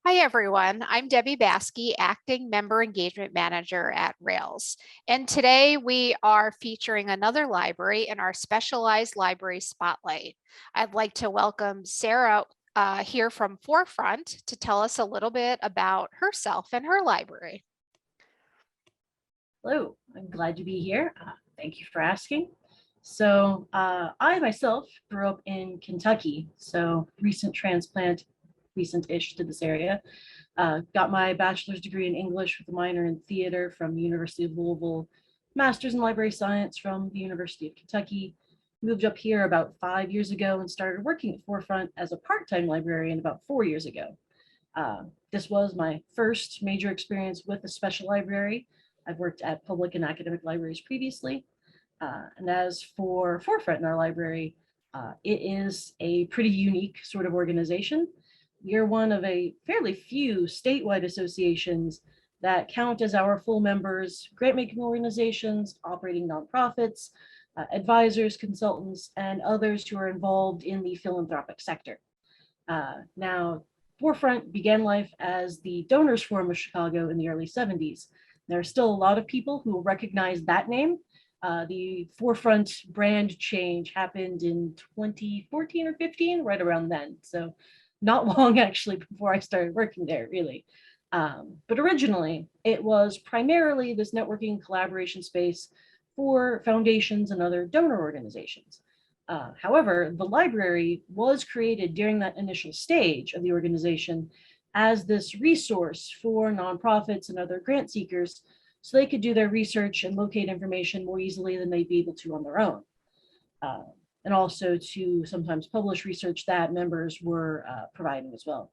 Hi, everyone. I'm Debbie Baaske, Acting Member Engagement Manager at Rails. And today we are featuring another library in our specialized library spotlight. I'd like to welcome Sarah here from Forefront to tell us a little bit about herself and her library. Hello, I'm glad to be here. Thank you for asking. I myself grew up in Kentucky, so recent transplant, recent-ish to this area. Got my bachelor's degree in English with a minor in theater from the University of Louisville, master's in library science from the University of Kentucky. Moved up here about 5 years ago and started working at Forefront as a part-time librarian about 4 years ago. This was my first major experience with a special library. I've worked at public and academic libraries previously. And as for Forefront in our library, it is a pretty unique sort of organization. We are one of a fairly few statewide associations that count as our full members grant-making organizations, operating nonprofits, advisors, consultants, and others who are involved in the philanthropic sector. Now, Forefront began life as the Donors Forum of Chicago in the early 70s. There are still a lot of people who will recognize that name. The Forefront brand change happened in 2014 or 15, right around then. So not long actually before I started working there, really. But originally, it was primarily this networking collaboration space for foundations and other donor organizations. However, the library was created during that initial stage of the organization as this resource for nonprofits and other grant seekers so they could do their research and locate information more easily than they'd be able to on their own. And also to sometimes publish research that members were providing as well.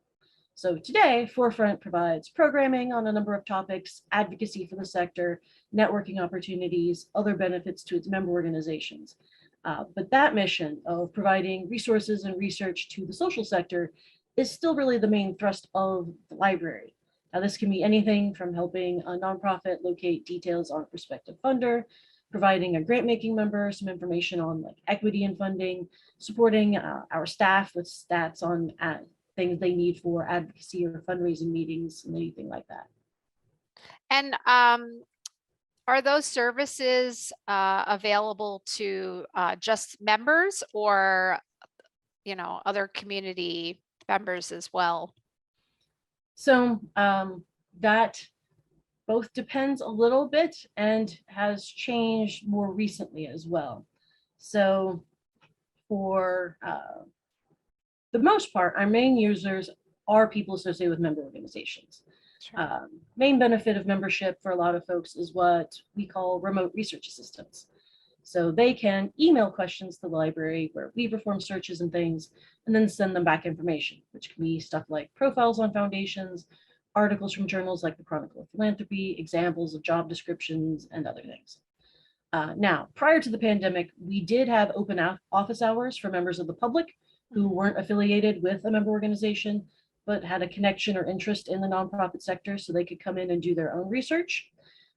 So today, Forefront provides programming on a number of topics, advocacy for the sector, networking opportunities, other benefits to its member organizations. But that mission of providing resources and research to the social sector is still really the main thrust of the library. Now, this can be anything from helping a nonprofit locate details on a prospective funder, providing a grant-making member some information on like equity and funding, supporting our staff with stats on things they need for advocacy or fundraising meetings and anything like that. And are those services available to just members or, other community members as well? So that both depends a little bit and has changed more recently as well. So for the most part, our main users are people associated with member organizations. Sure. Main benefit of membership for a lot of folks is what we call remote research assistants. So they can email questions to the library where we perform searches and things, and then send them back information, which can be stuff like profiles on foundations, articles from journals like the Chronicle of Philanthropy, examples of job descriptions, and other things. Now, prior to the pandemic, we did have open office hours for members of the public who weren't affiliated with a member organization, but had a connection or interest in the nonprofit sector so they could come in and do their own research.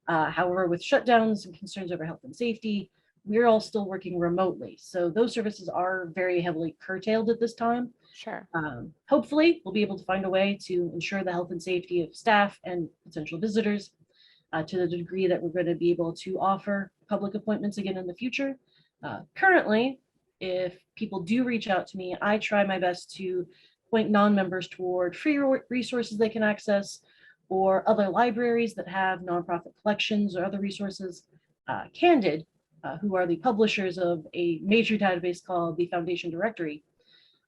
However, with shutdowns and concerns over health and safety, we're all still working remotely. So those services are very heavily curtailed at this time. Sure. Hopefully, we'll be able to find a way to ensure the health and safety of staff and potential visitors to the degree that we're going to be able to offer public appointments again in the future. Currently, if people do reach out to me, I try my best to point non-members toward free resources they can access or other libraries that have nonprofit collections or other resources. Candid, who are the publishers of a major database called the Foundation Directory,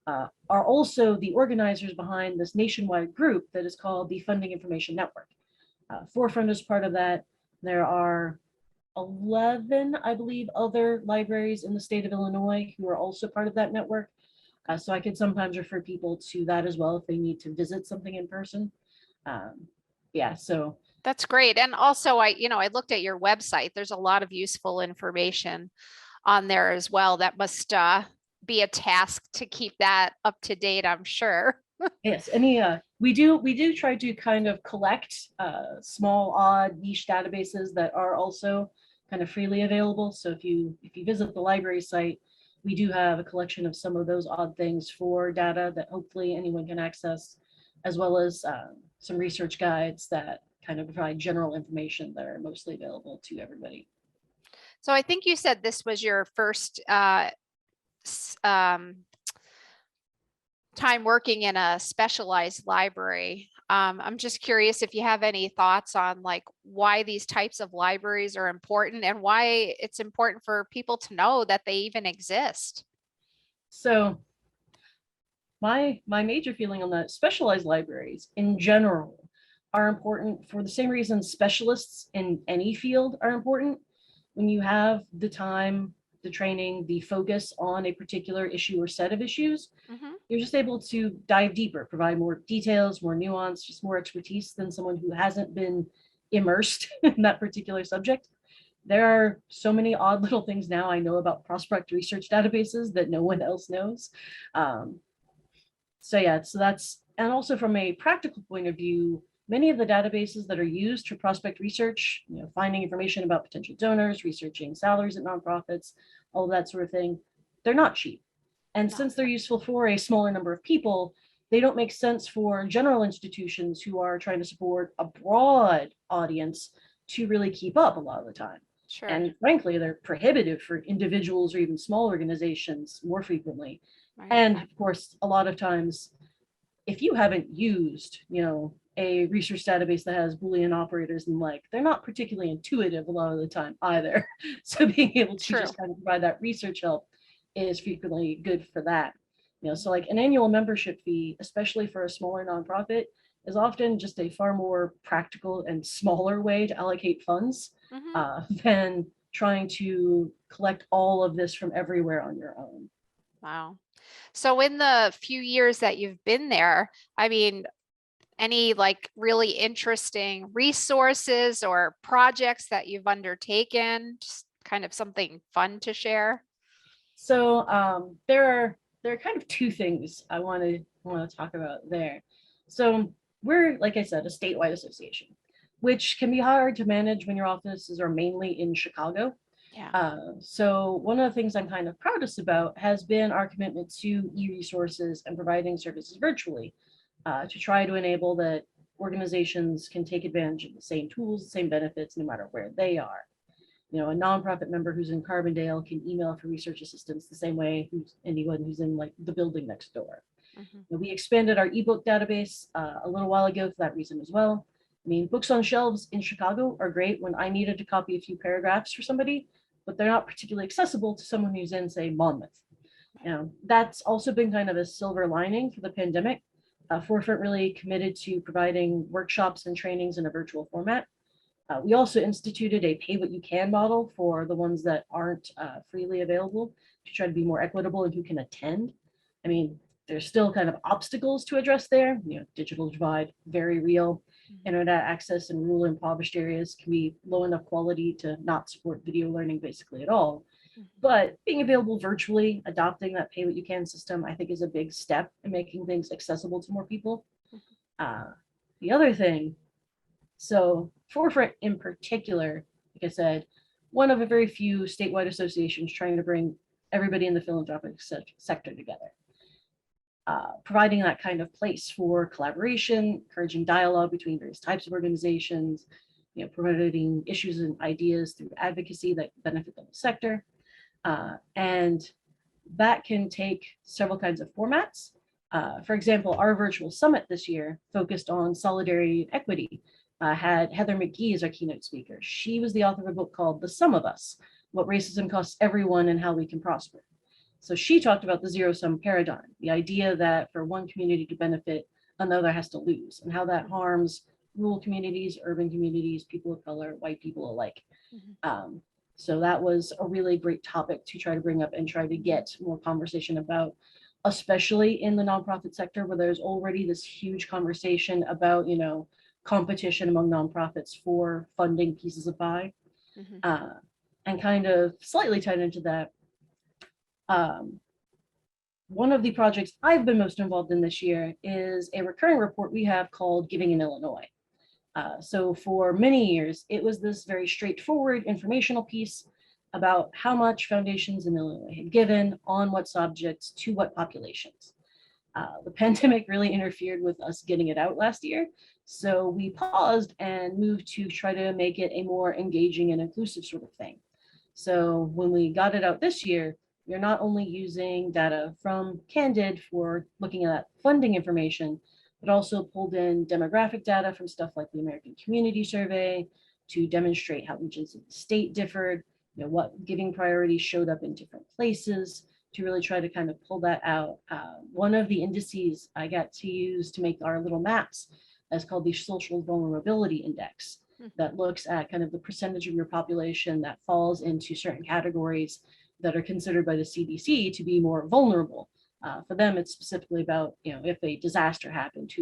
are also the organizers behind this nationwide group that is called the Funding Information Network. Forefront is part of that. There are 11, I believe, other libraries in the state of Illinois who are also part of that network. So I could sometimes refer people to that as well if they need to visit something in person. Yeah, so. That's great. And also I looked at your website. There's a lot of useful information on there as well. That must be a task to keep that up to date, I'm sure. Yes, we do try to kind of collect small, odd niche databases that are also kind of freely available. So if you visit the library site, we do have a collection of some of those odd things for data that hopefully anyone can access. as well as some research guides that kind of provide general information that are mostly available to everybody. So I think you said this was your first time working in a specialized library. I'm just curious if you have any thoughts on like why these types of libraries are important and why it's important for people to know that they even exist. So my major feeling on that, specialized libraries in general are important for the same reason specialists in any field are important. When you have the time, the training, the focus on a particular issue or set of issues, Hmm. you're just able to dive deeper, provide more details, more nuance, just more expertise than someone who hasn't been immersed in that particular subject. There are so many odd little things now I know about prospect research databases that no one else knows. Um, so yeah, so that's, and also from a practical point of view, many of the databases that are used for prospect research, finding information about potential donors, researching salaries at nonprofits, all of that sort of thing, they're not cheap. And No. since they're useful for a smaller number of people, they don't make sense for general institutions who are trying to support a broad audience to really keep up a lot of the time. Sure. And frankly, they're prohibitive for individuals or even small organizations more frequently. Right. And of course, a lot of times, if you haven't used, a research database that has Boolean operators and like, they're not particularly intuitive a lot of the time either. So being able to True. just kind of provide that research help is frequently good for that. So like an annual membership fee, especially for a smaller nonprofit, is often just a far more practical and smaller way to allocate funds Hmm. than trying to collect all of this from everywhere on your own. Wow. So in the few years that you've been there, I mean, any like really interesting resources or projects that you've undertaken? Just kind of something fun to share. So there are kind of two things I want to talk about there. So we're, like I said, a statewide association, which can be hard to manage when your offices are mainly in Chicago. Yeah. So one of the things I'm kind of proudest about has been our commitment to e-resources and providing services virtually, to try to enable that organizations can take advantage of the same tools, the same benefits, no matter where they are. A nonprofit member who's in Carbondale can email for research assistance the same way who's anyone who's in like the building next door. Hmm. We expanded our ebook database a little while ago for that reason as well. I mean, books on shelves in Chicago are great when I needed to copy a few paragraphs for somebody, but they're not particularly accessible to someone who's in, say, Monmouth. That's also been kind of a silver lining for the pandemic. Forefront really committed to providing workshops and trainings in a virtual format. We also instituted a pay what you can model for the ones that aren't freely available to try to be more equitable and who can attend. I mean, there's still kind of obstacles to address there. Digital divide, very real. Hmm. Internet access in rural impoverished areas can be low enough quality to not support video learning basically at all. Hmm. But being available virtually, adopting that pay what you can system, I think is a big step in making things accessible to more people. Uh, the other thing, so Forefront in particular, like I said, one of a very few statewide associations trying to bring everybody in the philanthropic sector together. Providing that kind of place for collaboration, encouraging dialogue between various types of organizations, promoting issues and ideas through advocacy that benefit the sector. And that can take several kinds of formats. For example, our virtual summit this year focused on solidarity and equity, had Heather McGee as our keynote speaker. She was the author of a book called The Sum of Us, What Racism Costs Everyone and How We Can Prosper. So she talked about the zero-sum paradigm, the idea that for one community to benefit, another has to lose, and how that harms rural communities, urban communities, people of color, white people alike. Hmm. Um, so that was a really great topic to try to bring up and try to get more conversation about, especially in the nonprofit sector where there's already this huge conversation about, competition among nonprofits for funding pieces of pie. Hmm. Uh, and kind of slightly tied into that, um, one of the projects I've been most involved in this year is a recurring report we have called Giving in Illinois. So for many years, it was this very straightforward informational piece about how much foundations in Illinois had given, on what subjects, to what populations. The pandemic really interfered with us getting it out last year. So we paused and moved to try to make it a more engaging and inclusive sort of thing. So when we got it out this year, we're not only using data from Candid for looking at funding information, but also pulled in demographic data from stuff like the American Community Survey to demonstrate how regions of the state differed, what giving priorities showed up in different places, to really try to kind of pull that out. One of the indices I got to use to make our little maps is called the Social Vulnerability Index, that looks at kind of the percentage of your population that falls into certain categories that are considered by the CDC to be more vulnerable. For them, it's specifically about, if a disaster happened,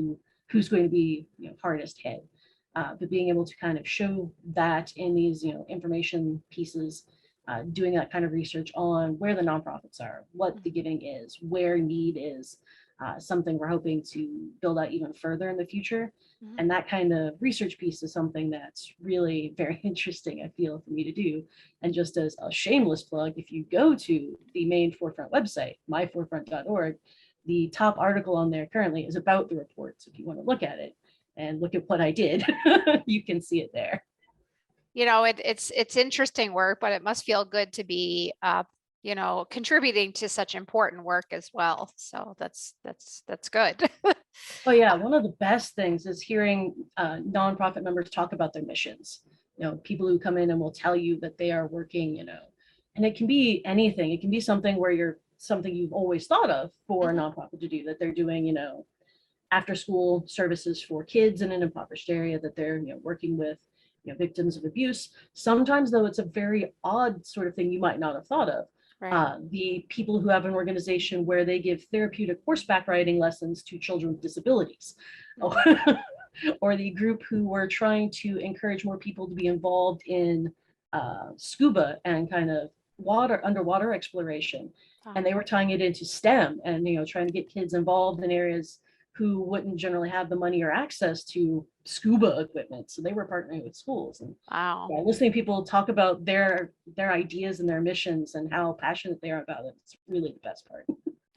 who's going to be, hardest hit. But being able to kind of show that in these, information pieces, doing that kind of research on where the nonprofits are, what the giving is, where need is, something we're hoping to build out even further in the future. Mhm. And that kind of research piece is something that's really very interesting, I feel, for me to do. And just as a shameless plug, if you go to the main Forefront website, myforefront.org, the top article on there currently is about the report. So if you want to look at it and look at what I did, you can see it there. It's interesting work, but it must feel good to be, contributing to such important work as well. So that's good. Oh yeah, one of the best things is hearing nonprofit members talk about their missions. People who come in and will tell you that they are working, and it can be anything. It can be something where something you've always thought of for a nonprofit to do, that they're doing, after school services for kids in an impoverished area, that they're, working with, victims of abuse. Sometimes though, it's a very odd sort of thing you might not have thought of. Right. The people who have an organization where they give therapeutic horseback riding lessons to children with disabilities. Or the group who were trying to encourage more people to be involved in scuba and kind of underwater exploration. And they were tying it into STEM and, trying to get kids involved in areas who wouldn't generally have the money or access to scuba equipment. So they were partnering with schools. And Wow. listening to people talk about their ideas and their missions and how passionate they are about it, it's really the best part.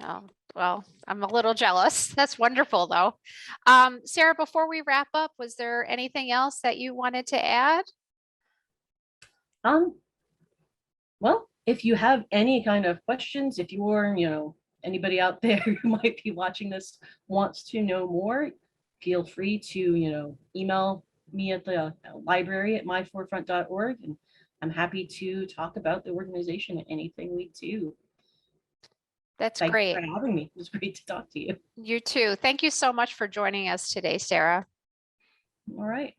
Oh, well, I'm a little jealous. That's wonderful though. Sarah, before we wrap up, was there anything else that you wanted to add? Well, if you have any kind of questions, if you're, anybody out there who might be watching this wants to know more, feel free to, email me at the library at myforefront.org, and I'm happy to talk about the organization and anything we do. That's Thank you great. for having me. It was great to talk to you. You too. Thank you so much for joining us today, Sarah. All right.